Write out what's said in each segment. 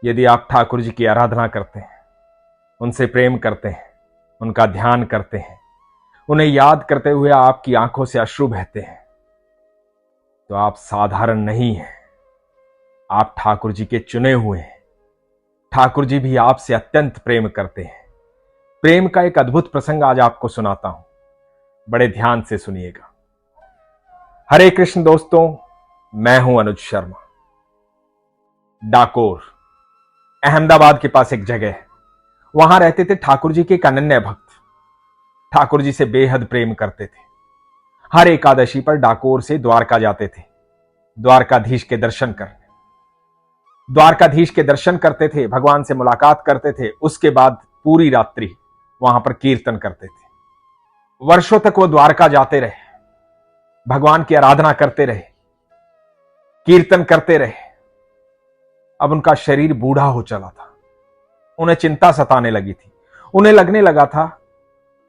यदि आप ठाकुर जी की आराधना करते हैं, उनसे प्रेम करते हैं, उनका ध्यान करते हैं, उन्हें याद करते हुए आपकी आंखों से अश्रु बहते हैं, तो आप साधारण नहीं हैं। आप ठाकुर जी के चुने हुए हैं। ठाकुर जी भी आपसे अत्यंत प्रेम करते हैं। प्रेम का एक अद्भुत प्रसंग आज आपको सुनाता हूं, बड़े ध्यान से सुनिएगा। हरे कृष्ण दोस्तों, मैं हूं अनुज शर्मा। डाकोर, अहमदाबाद के पास एक जगह है। वहां रहते थे ठाकुर जी के एक अनन्य भक्त। ठाकुर जी से बेहद प्रेम करते थे। हर एकादशी पर डाकोर से द्वारका जाते थे, द्वारकाधीश के दर्शन करने। द्वारकाधीश के दर्शन करते थे, भगवान से मुलाकात करते थे। उसके बाद पूरी रात्रि वहां पर कीर्तन करते थे। वर्षों तक वो द्वारका जाते रहे, भगवान की आराधना करते रहे, कीर्तन करते रहे। अब उनका शरीर बूढ़ा हो चला था। उन्हें चिंता सताने लगी थी। उन्हें लगने लगा था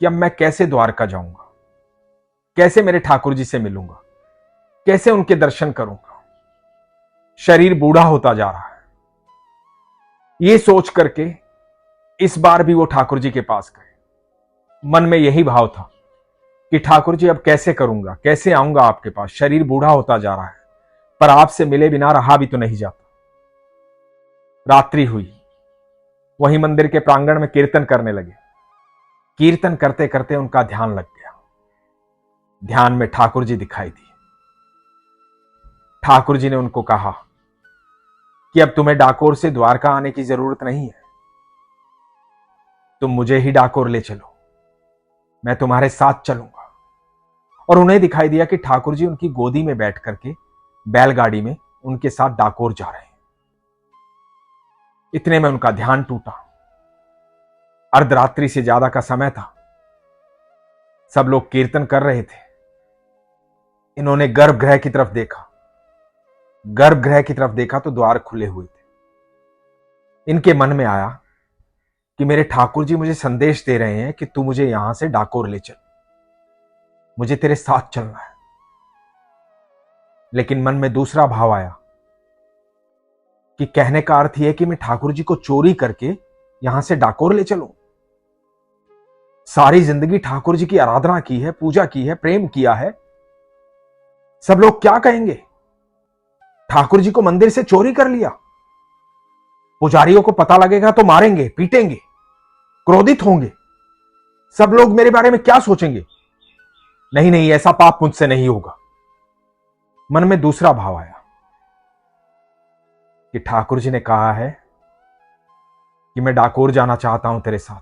कि अब मैं कैसे द्वारका जाऊंगा, कैसे मेरे ठाकुर जी से मिलूंगा, कैसे उनके दर्शन करूंगा। शरीर बूढ़ा होता जा रहा है। ये सोच करके इस बार भी वो ठाकुर जी के पास गए। मन में यही भाव था कि ठाकुर जी अब कैसे करूंगा, कैसे आऊंगा आपके पास। शरीर बूढ़ा होता जा रहा है, पर आपसे मिले बिना रहा भी तो नहीं जाता। रात्रि हुई, वही मंदिर के प्रांगण में कीर्तन करने लगे। कीर्तन करते करते उनका ध्यान लग गया। ध्यान में ठाकुर जी दिखाई दिए। ठाकुर जी ने उनको कहा कि अब तुम्हें डाकोर से द्वारका आने की जरूरत नहीं है, तुम मुझे ही डाकोर ले चलो, मैं तुम्हारे साथ चलूंगा। और उन्हें दिखाई दिया कि ठाकुर जी उनकी गोदी में बैठ करके बैलगाड़ी में उनके साथ डाकोर जा रहे हैं। इतने में उनका ध्यान टूटा। अर्धरात्रि से ज्यादा का समय था। सब लोग कीर्तन कर रहे थे। इन्होंने गर्भगृह की तरफ देखा। गर्भगृह की तरफ देखा तो द्वार खुले हुए थे। इनके मन में आया कि मेरे ठाकुर जी मुझे संदेश दे रहे हैं कि तू मुझे यहां से डाकोर ले चल, मुझे तेरे साथ चलना है। लेकिन मन में दूसरा भाव आया कि कहने का अर्थ यह कि मैं ठाकुर जी को चोरी करके यहां से डाकोर ले चलूं। सारी जिंदगी ठाकुर जी की आराधना की है, पूजा की है, प्रेम किया है। सब लोग क्या कहेंगे? ठाकुर जी को मंदिर से चोरी कर लिया। पुजारियों को पता लगेगा तो मारेंगे, पीटेंगे, क्रोधित होंगे। सब लोग मेरे बारे में क्या सोचेंगे? नहीं नहीं, ऐसा पाप मुझसे नहीं होगा। मन में दूसरा भाव आया कि ठाकुर जी ने कहा है कि मैं डाकोर जाना चाहता हूं तेरे साथ,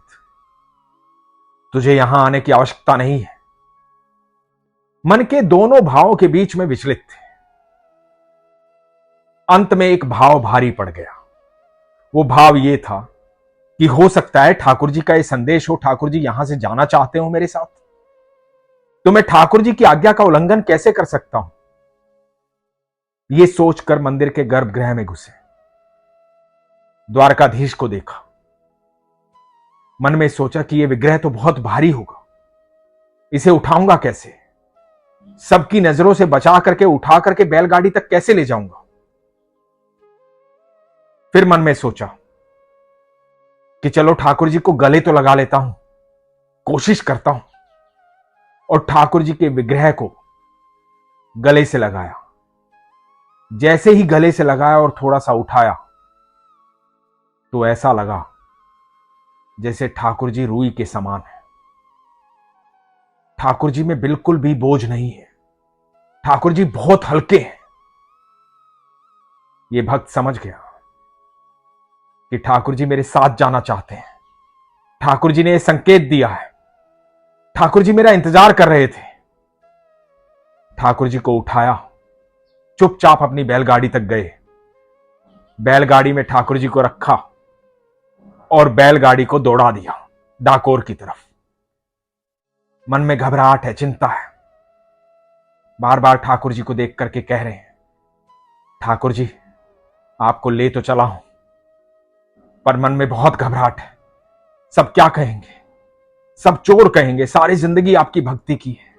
तुझे यहां आने की आवश्यकता नहीं है। मन के दोनों भावों के बीच में विचलित थे। अंत में एक भाव भारी पड़ गया। वो भाव ये था कि हो सकता है ठाकुर जी का ये संदेश हो, ठाकुर जी यहां से जाना चाहते हो मेरे साथ, तो मैं ठाकुर जी की आज्ञा का उल्लंघन कैसे कर सकता हूं। ये सोचकर मंदिर के गर्भगृह में घुसे। द्वारकाधीश को देखा। मन में सोचा कि यह विग्रह तो बहुत भारी होगा, इसे उठाऊंगा कैसे, सबकी नजरों से बचा करके उठा करके बैलगाड़ी तक कैसे ले जाऊंगा। फिर मन में सोचा कि चलो ठाकुर जी को गले तो लगा लेता हूं, कोशिश करता हूं। और ठाकुर जी के विग्रह को गले से लगाया। जैसे ही गले से लगाया और थोड़ा सा उठाया तो ऐसा लगा जैसे ठाकुर जी रूई के समान है। ठाकुर जी में बिल्कुल भी बोझ नहीं है। ठाकुर जी बहुत हल्के हैं। यह भक्त समझ गया कि ठाकुर जी मेरे साथ जाना चाहते हैं। ठाकुर जी ने यह संकेत दिया है। ठाकुर जी मेरा इंतजार कर रहे थे। ठाकुर जी को उठाया, चुपचाप अपनी बैलगाड़ी तक गए। बैलगाड़ी में ठाकुर जी को रखा और बैलगाड़ी को दौड़ा दिया डाकोर की तरफ। मन में घबराहट है, चिंता है। बार बार ठाकुर जी को देख करके कह रहे हैं, ठाकुर जी आपको ले तो चला हूं, पर मन में बहुत घबराहट है। सब क्या कहेंगे? सब चोर कहेंगे। सारी जिंदगी आपकी भक्ति की है,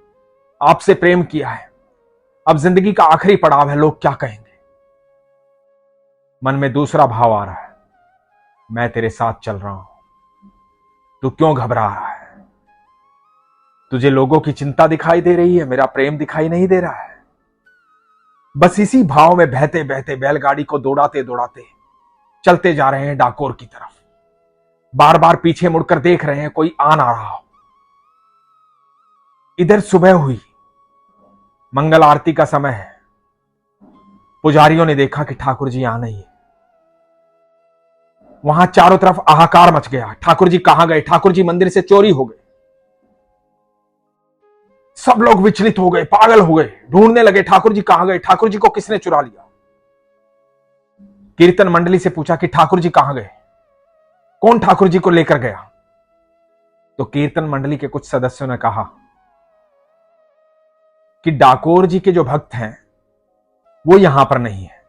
आपसे प्रेम किया है, अब जिंदगी का आखिरी पड़ाव है, लोग क्या कहेंगे? मन में दूसरा भाव आ रहा है मैं तेरे साथ चल रहा हूं, तू क्यों घबरा रहा है? तुझे लोगों की चिंता दिखाई दे रही है, मेरा प्रेम दिखाई नहीं दे रहा है? बस इसी भाव में बहते बहते बैलगाड़ी को दौड़ाते दौड़ाते चलते जा रहे हैं डाकोर की तरफ। बार बार पीछे मुड़कर देख रहे हैं कोई आ ना रहा हो। इधर सुबह हुई, मंगल आरती का समय है। पुजारियों ने देखा कि ठाकुर जी आ नहीं है। वहां चारों तरफ हाहाकार मच गया। ठाकुर जी कहां गए? ठाकुर जी मंदिर से चोरी हो गए। सब लोग विचलित हो गए, पागल हो गए, ढूंढने लगे ठाकुर जी कहां गए, ठाकुर जी को किसने चुरा लिया। कीर्तन मंडली से पूछा कि ठाकुर जी कहां गए, कौन ठाकुर जी को लेकर गया? तो कीर्तन मंडली के कुछ सदस्यों ने कहा कि डाकोर जी के जो भक्त हैं वो यहां पर नहीं है,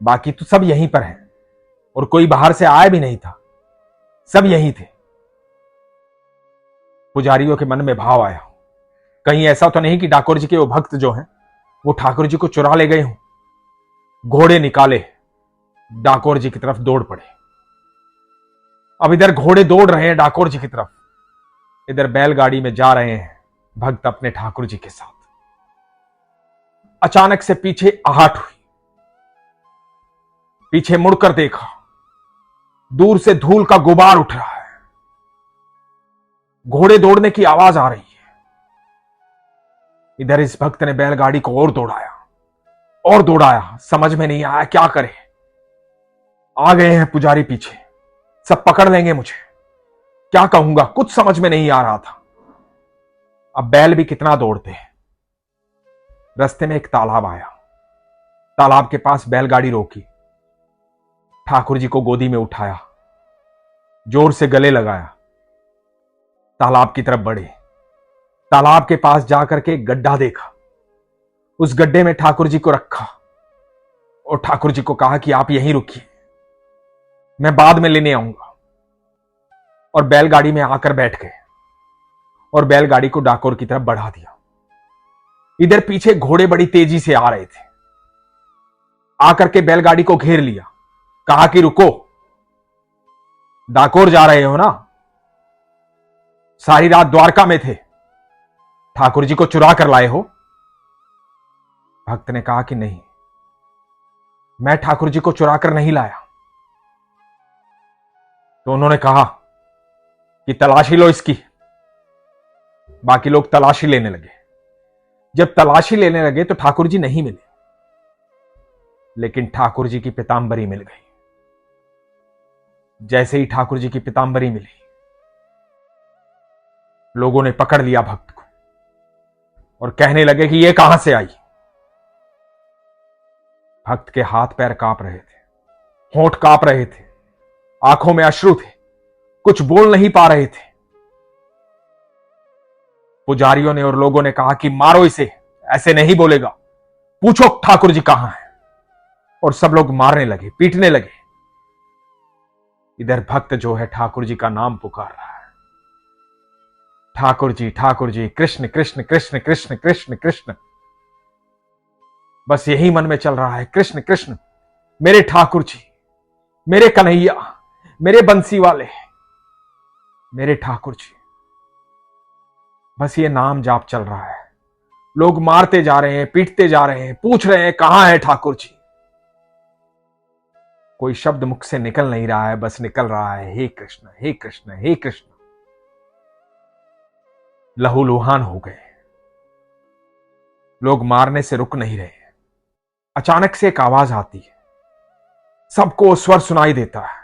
बाकी तो सब यहीं पर हैं, और कोई बाहर से आया भी नहीं था, सब यहीं थे। पुजारियों के मन में भाव आया, कहीं ऐसा तो नहीं कि डाकोर जी के वो भक्त जो हैं वो ठाकुर जी को चुरा ले गए हों। घोड़े निकाले, डाकोर जी की तरफ दौड़ पड़े। अब इधर घोड़े दौड़ रहे हैं डाकोर जी की तरफ, इधर बैलगाड़ी में जा रहे हैं भक्त अपने ठाकुर जी के साथ। अचानक से पीछे आहट हुई, पीछे मुड़कर देखा, दूर से धूल का गुबार उठ रहा है, घोड़े दौड़ने की आवाज आ रही है। इधर इस भक्त ने बैलगाड़ी को और दौड़ाया और दौड़ाया, समझ में नहीं आया क्या करे। आ गए हैं पुजारी पीछे, सब पकड़ लेंगे मुझे, क्या कहूंगा, कुछ समझ में नहीं आ रहा था। अब बैल भी कितना दौड़ते हैं। रास्ते में एक तालाब आया, तालाब के पास बैलगाड़ी रोकी, ठाकुर जी को गोदी में उठाया, जोर से गले लगाया, तालाब की तरफ बढ़े। तालाब के पास जाकर के एक गड्ढा देखा, उस गड्ढे में ठाकुर जी को रखा और ठाकुर जी को कहा कि आप यहीं रुकिए, मैं बाद में लेने आऊंगा। और बैलगाड़ी में आकर बैठ गए और बैलगाड़ी को डाकोर की तरफ बढ़ा दिया। इधर पीछे घोड़े बड़ी तेजी से आ रहे थे, आकर के बैलगाड़ी को घेर लिया, कहा कि रुको, डाकोर जा रहे हो ना? सारी रात द्वारका में थे, ठाकुर जी को चुरा कर लाए हो? भक्त ने कहा कि नहीं, मैं ठाकुर जी को चुरा कर नहीं लाया। तो उन्होंने कहा कि तलाशी लो इसकी। बाकी लोग तलाशी लेने लगे। जब तलाशी लेने लगे तो ठाकुर जी नहीं मिले, लेकिन ठाकुर जी की पीतांबरी मिल गई। जैसे ही ठाकुर जी की पीतांबरी मिली, लोगों ने पकड़ लिया भक्त को और कहने लगे कि ये कहां से आई। भक्त के हाथ पैर कांप रहे थे, होंठ कांप रहे थे, आंखों में अश्रु थे, कुछ बोल नहीं पा रहे थे। पुजारियों ने और लोगों ने कहा कि मारो इसे, ऐसे नहीं बोलेगा, पूछो ठाकुर जी कहां है। और सब लोग मारने लगे, पीटने लगे। इधर भक्त जो है ठाकुर जी का नाम पुकार रहा है, ठाकुर जी कृष्ण कृष्ण कृष्ण कृष्ण कृष्ण कृष्ण। बस यही मन में चल रहा है, कृष्ण कृष्ण, मेरे ठाकुर जी, मेरे कन्हैया, मेरे बंसी वाले, मेरे ठाकुर जी। बस ये नाम जाप चल रहा है। लोग मारते जा रहे हैं, पीटते जा रहे हैं, पूछ रहे हैं कहां है ठाकुर जी। कोई शब्द मुख से निकल नहीं रहा है, बस निकल रहा है हे कृष्ण हे कृष्ण हे कृष्ण। लहूलुहान हो गए, लोग मारने से रुक नहीं रहे। अचानक से एक आवाज आती है, सबको स्वर सुनाई देता है।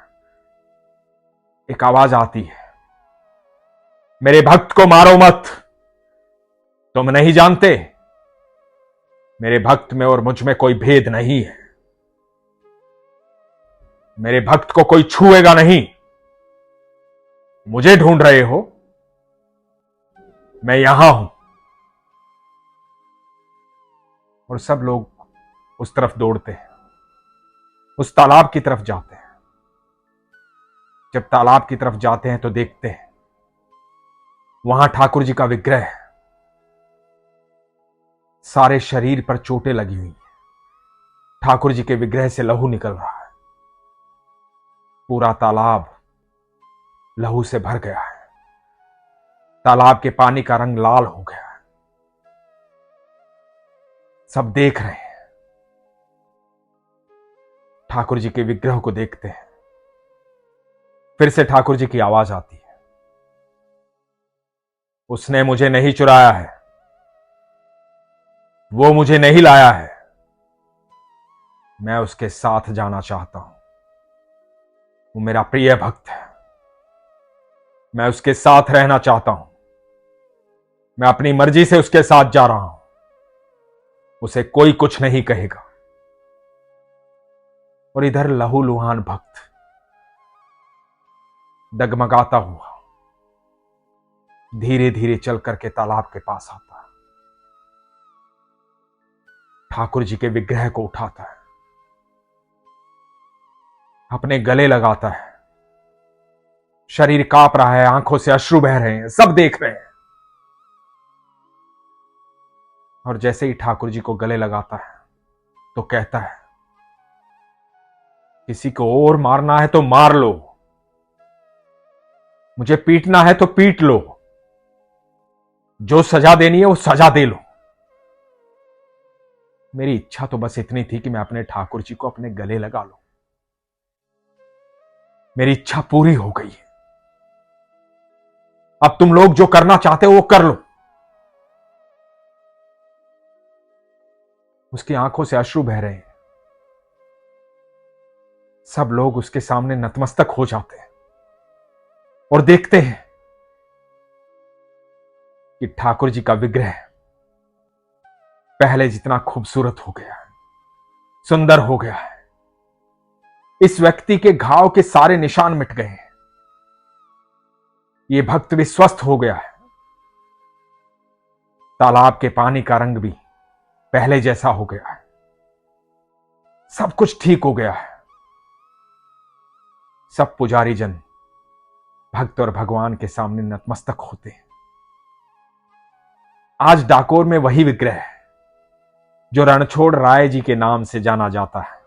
एक आवाज आती है, मेरे भक्त को मारो मत, तुम नहीं जानते मेरे भक्त में और मुझ में कोई भेद नहीं है। मेरे भक्त को कोई छुएगा नहीं। मुझे ढूंढ रहे हो, मैं यहां हूं। और सब लोग उस तरफ दौड़ते हैं, उस तालाब की तरफ जाते हैं। जब तालाब की तरफ जाते हैं तो देखते हैं वहां ठाकुर जी का विग्रह है, सारे शरीर पर चोटें लगी हुई हैं, ठाकुर जी के विग्रह से लहू निकल रहा है। पूरा तालाब लहू से भर गया है। तालाब के पानी का रंग लाल हो गया है। सब देख रहे हैं। ठाकुर जी के विग्रह को देखते हैं। फिर से ठाकुर जी की आवाज आती है, उसने मुझे नहीं चुराया है, वो मुझे नहीं लाया है, मैं उसके साथ जाना चाहता हूं। वो मेरा प्रिय भक्त है, मैं उसके साथ रहना चाहता हूं। मैं अपनी मर्जी से उसके साथ जा रहा हूं। उसे कोई कुछ नहीं कहेगा। और इधर लहूलुहान भक्त डगमगाता हुआ धीरे धीरे चल करके तालाब के पास आता है। ठाकुर जी के विग्रह को उठाता है, अपने गले लगाता है। शरीर कांप रहा है, आंखों से अश्रु बह रहे हैं, सब देख रहे हैं। और जैसे ही ठाकुर जी को गले लगाता है तो कहता है, किसी को और मारना है तो मार लो, मुझे पीटना है तो पीट लो, जो सजा देनी है वो सजा दे लो। मेरी इच्छा तो बस इतनी थी कि मैं अपने ठाकुर जी को अपने गले लगा लूं। मेरी इच्छा पूरी हो गई है। अब तुम लोग जो करना चाहते हो वो कर लो। उसकी आंखों से अश्रु बह रहे हैं। सब लोग उसके सामने नतमस्तक हो जाते हैं और देखते हैं कि ठाकुर जी का विग्रह पहले जितना खूबसूरत हो गया है, सुंदर हो गया है। इस व्यक्ति के घाव के सारे निशान मिट गए हैं। ये भक्त भी स्वस्थ हो गया है। तालाब के पानी का रंग भी पहले जैसा हो गया है। सब कुछ ठीक हो गया है। सब पुजारी जन भक्त और भगवान के सामने नतमस्तक होते हैं। आज डाकोर में वही विग्रह है जो रणछोड़ राय जी के नाम से जाना जाता है।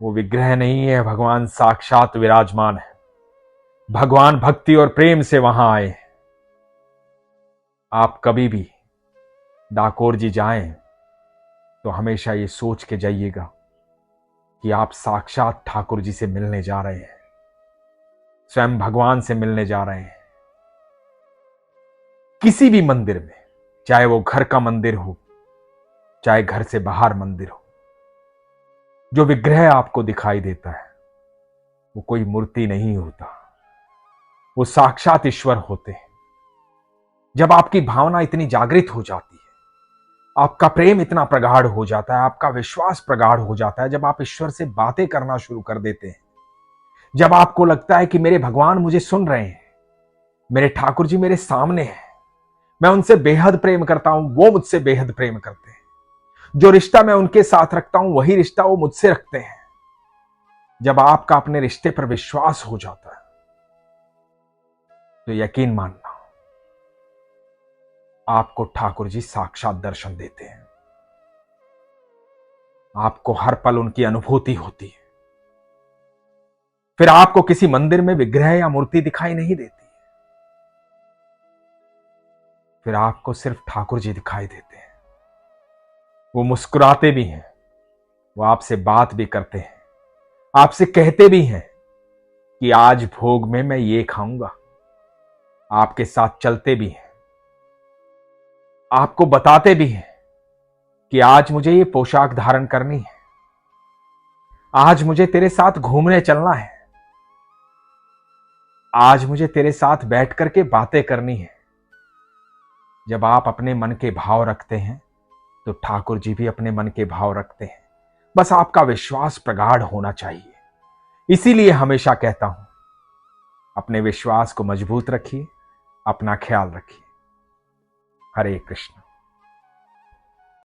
वो विग्रह नहीं है, भगवान साक्षात विराजमान है। भगवान भक्ति और प्रेम से वहां आए। आप कभी भी डाकोर जी जाएं तो हमेशा ये सोच के जाइएगा कि आप साक्षात ठाकुर जी से मिलने जा रहे हैं, स्वयं भगवान से मिलने जा रहे हैं। किसी भी मंदिर में, चाहे वो घर का मंदिर हो, चाहे घर से बाहर मंदिर हो, जो विग्रह आपको दिखाई देता है वो कोई मूर्ति नहीं होता, वो साक्षात ईश्वर होते हैं। जब आपकी भावना इतनी जागृत हो जाती है, आपका प्रेम इतना प्रगाढ़ हो जाता है, आपका विश्वास प्रगाढ़ हो जाता है, जब आप ईश्वर से बातें करना शुरू कर देते हैं, जब आपको लगता है कि मेरे भगवान मुझे सुन रहे हैं, मेरे ठाकुर जी मेरे सामने हैं, मैं उनसे बेहद प्रेम करता हूं, वो मुझसे बेहद प्रेम करते हैं, जो रिश्ता मैं उनके साथ रखता हूं वही रिश्ता वो मुझसे रखते हैं। जब आपका अपने रिश्ते पर विश्वास हो जाता है तो यकीन मानना, आपको ठाकुर जी साक्षात दर्शन देते हैं। आपको हर पल उनकी अनुभूति होती है। फिर आपको किसी मंदिर में विग्रह या मूर्ति दिखाई नहीं देती। फिर आपको सिर्फ ठाकुर जी दिखाई देते हैं। वो मुस्कुराते भी हैं, वो आपसे बात भी करते हैं, आपसे कहते भी हैं कि आज भोग में मैं ये खाऊंगा। आपके साथ चलते भी हैं, आपको बताते भी हैं कि आज मुझे ये पोशाक धारण करनी है, आज मुझे तेरे साथ घूमने चलना है, आज मुझे तेरे साथ बैठ करके बातें करनी है। जब आप अपने मन के भाव रखते हैं तो ठाकुर जी भी अपने मन के भाव रखते हैं। बस आपका विश्वास प्रगाढ़ होना चाहिए। इसीलिए हमेशा कहता हूं, अपने विश्वास को मजबूत रखिए, अपना ख्याल रखिए। हरे कृष्ण।